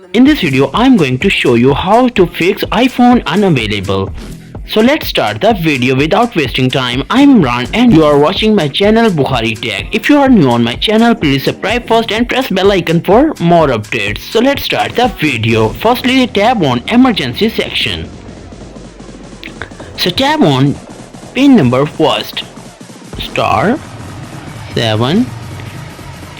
In this video, I'm going to show you how to fix iPhone unavailable. So let's start the video without wasting time. I'm Imran and you are watching my channel Bukhari Tech. If you are new on my channel, please subscribe first and press bell icon for more updates. So let's start the video. Firstly, tap on emergency section. So tap on pin number first. Star 7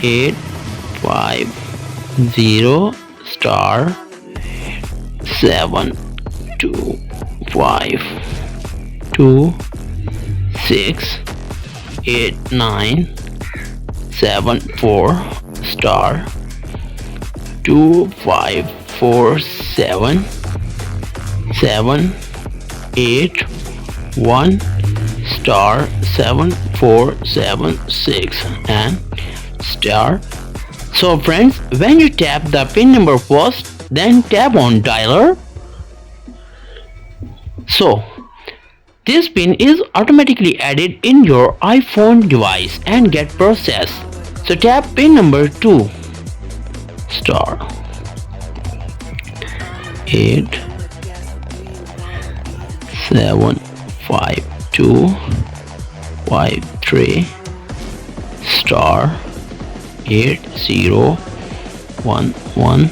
8 5 0 star 7 2 5 2 6 8 9 7 4 star 2 5 4 7 7 8 1 star 7 4 7 6 and star. So friends, when you tap the pin number first, then tap on dialer. So this pin is automatically added in your iPhone device and get processed. So tap pin number 2 star 8 7 5 2 5 3 star 8 0 1 1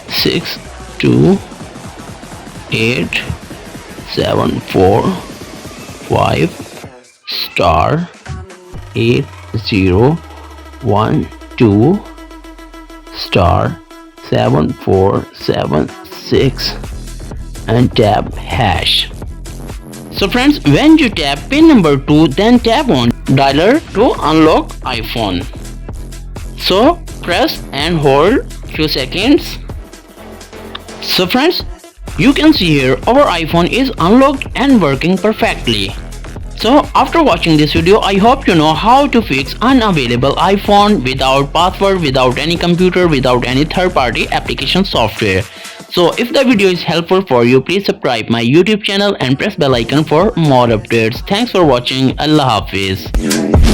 6 2 8 7 4 5 star 8 0 1 2 star 7 4 7 6 and tap hash. So friends, when you tap pin number 2, then tap on dialer to unlock iPhone. So press and hold few seconds. So friends, you can see here our iPhone is unlocked and working perfectly. So after watching this video, I hope you know how to fix unavailable iPhone without password, without any computer, without any third-party application software. So if the video is helpful for you, please subscribe my YouTube channel and press bell icon for more updates. Thanks for watching. Allah Hafiz.